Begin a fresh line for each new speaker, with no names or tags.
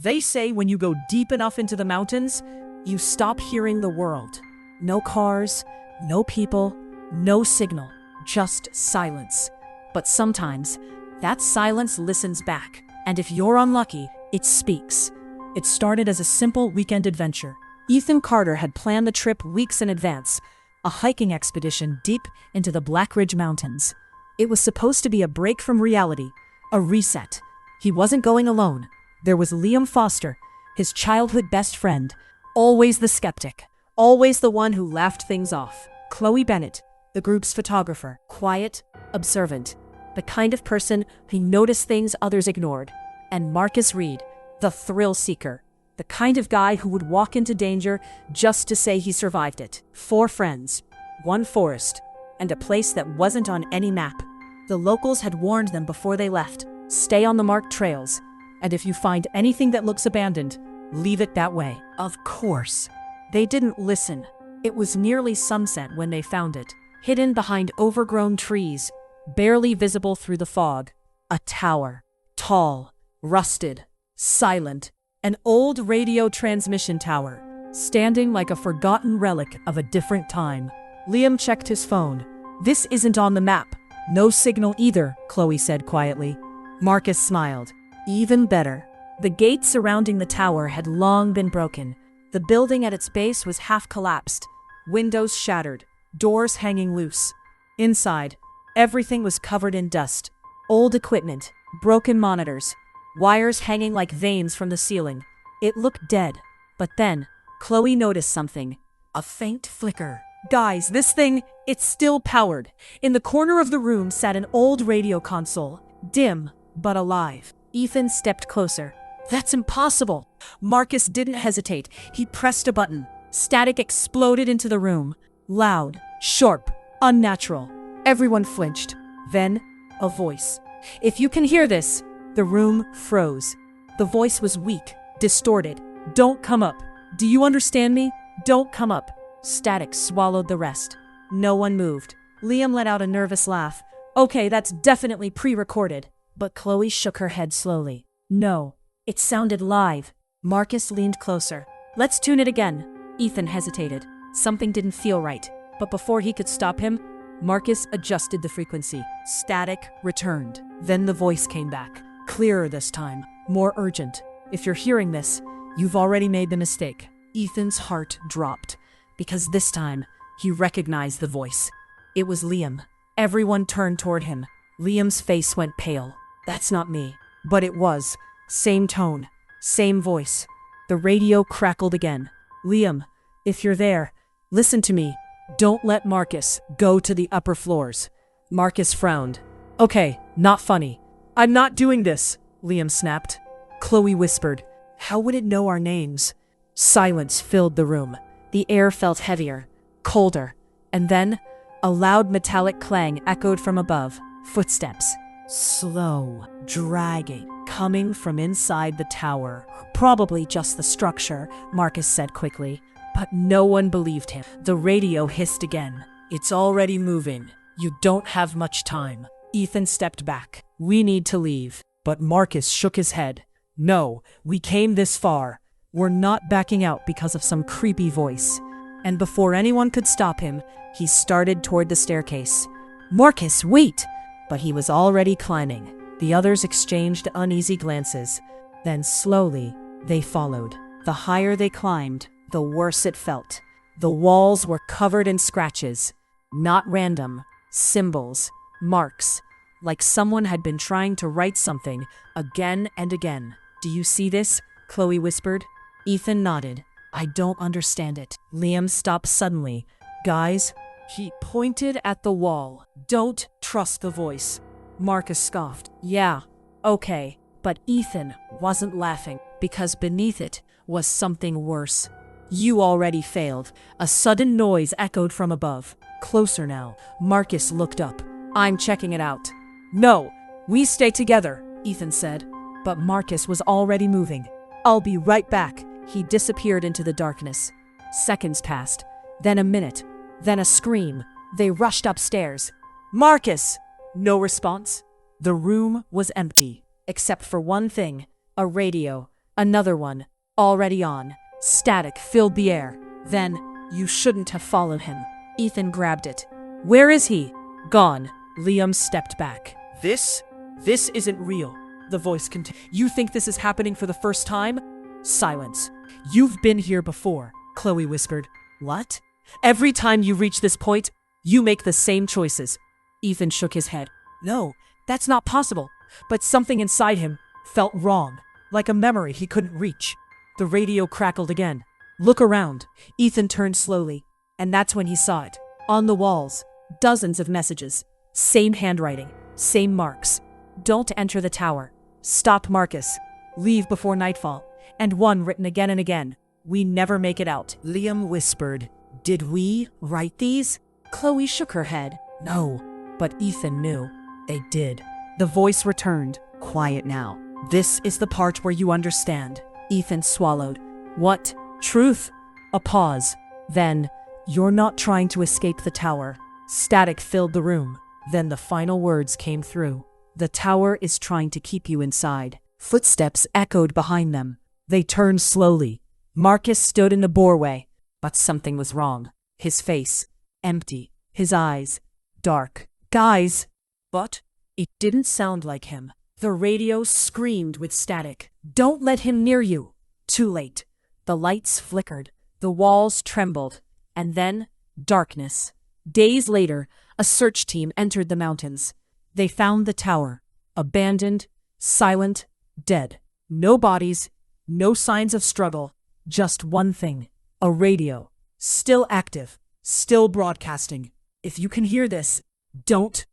They say when you go deep enough into the mountains, you stop hearing the world. No cars, no people, no signal, just silence. But sometimes, that silence listens back, and if you're unlucky, it speaks. It started as a simple weekend adventure. Ethan Carter had planned the trip weeks in advance, a hiking expedition deep into the Black Ridge Mountains. It was supposed to be a break from reality, a reset. He wasn't going alone. There was Liam Foster, his childhood best friend, always the skeptic, always the one who laughed things off. Chloe Bennett, the group's photographer, quiet, observant, the kind of person who noticed things others ignored. And Marcus Reed, the thrill seeker, the kind of guy who would walk into danger just to say he survived it. 4 friends, 1 forest, and a place that wasn't on any map. The locals had warned them before they left, stay on the marked trails, and if you find anything that looks abandoned, leave it that way. Of course, they didn't listen. It was nearly sunset when they found it, hidden behind overgrown trees, barely visible through the fog. A tower, tall, rusted, silent, an old radio transmission tower, standing like a forgotten relic of a different time. Liam checked his phone. This isn't on the map. No signal either, Chloe said quietly. Marcus smiled. Even better. The gate surrounding the tower had long been broken. The building at its base was half collapsed, windows shattered, doors hanging loose. Inside, everything was covered in dust. Old equipment, broken monitors, wires hanging like veins from the ceiling. It looked dead. But then, Chloe noticed something. A faint flicker. Guys, this thing, it's still powered. In the corner of the room sat an old radio console. Dim, but alive. Ethan stepped closer. That's impossible. Marcus didn't hesitate. He pressed a button. Static exploded into the room. Loud, sharp, unnatural. Everyone flinched. Then, a voice. If you can hear this, the room froze. The voice was weak, distorted. Don't come up. Do you understand me? Don't come up. Static swallowed the rest. No one moved. Liam let out a nervous laugh. Okay, that's definitely pre-recorded. But Chloe shook her head slowly. No, it sounded live. Marcus leaned closer. Let's tune it again. Ethan hesitated. Something didn't feel right. But before he could stop him, Marcus adjusted the frequency. Static returned. Then the voice came back. Clearer this time. More urgent. If you're hearing this, you've already made the mistake. Ethan's heart dropped, because this time, he recognized the voice. It was Liam. Everyone turned toward him. Liam's face went pale. That's not me. But it was. Same tone. Same voice. The radio crackled again. Liam, if you're there, listen to me. Don't let Marcus go to the upper floors. Marcus frowned. Okay, not funny. I'm not doing this, Liam snapped. Chloe whispered. How would it know our names? Silence filled the room. The air felt heavier, colder, and then a loud metallic clang echoed from above. Footsteps. Slow, dragging, coming from inside the tower. Probably just the structure, Marcus said quickly. But no one believed him. The radio hissed again. It's already moving. You don't have much time. Ethan stepped back. We need to leave. But Marcus shook his head. No, we came this far. We're not backing out because of some creepy voice. And before anyone could stop him, he started toward the staircase. Marcus, wait! But he was already climbing. The others exchanged uneasy glances. Then slowly, they followed. The higher they climbed, the worse it felt. The walls were covered in scratches. Not random. Symbols. Marks. Like someone had been trying to write something again and again. Do you see this? Chloe whispered. Ethan nodded. I don't understand it. Liam stopped suddenly. Guys, he pointed at the wall. Don't trust the voice. Marcus scoffed. Yeah, okay. But Ethan wasn't laughing, because beneath it was something worse. You already failed. A sudden noise echoed from above. Closer now. Marcus looked up. I'm checking it out. No, we stay together, Ethan said. But Marcus was already moving. I'll be right back. He disappeared into the darkness. Seconds passed. Then a minute. Then a scream. They rushed upstairs. Marcus! No response. The room was empty, except for one thing. A radio. Another one, already on. Static filled the air. Then, you shouldn't have followed him. Ethan grabbed it. Where is he? Gone. Liam stepped back. This isn't real. The voice continued. You think this is happening for the first time? Silence. You've been here before, Chloe whispered. What? Every time you reach this point, you make the same choices. Ethan shook his head. No, that's not possible. But something inside him felt wrong, like a memory he couldn't reach. The radio crackled again. Look around. Ethan turned slowly, and that's when he saw it. On the walls, dozens of messages. Same handwriting, same marks. Don't enter the tower. Stop Marcus. Leave before nightfall. And one written again and again. We never make it out. Liam whispered. Did we write these? Chloe shook her head. No, but Ethan knew. They did. The voice returned. Quiet now. This is the part where you understand. Ethan swallowed. What? Truth? A pause. Then, you're not trying to escape the tower. Static filled the room. Then the final words came through. The tower is trying to keep you inside. Footsteps echoed behind them. They turned slowly. Marcus stood in the doorway, but something was wrong. His face, empty. His eyes, dark. Guys! But it didn't sound like him. The radio screamed with static. Don't let him near you. Too late. The lights flickered. The walls trembled. And then, darkness. Days later, a search team entered the mountains. They found the tower. Abandoned, silent, dead. No bodies, no signs of struggle. Just one thing. A radio. Still active. Still broadcasting. If you can hear this, don't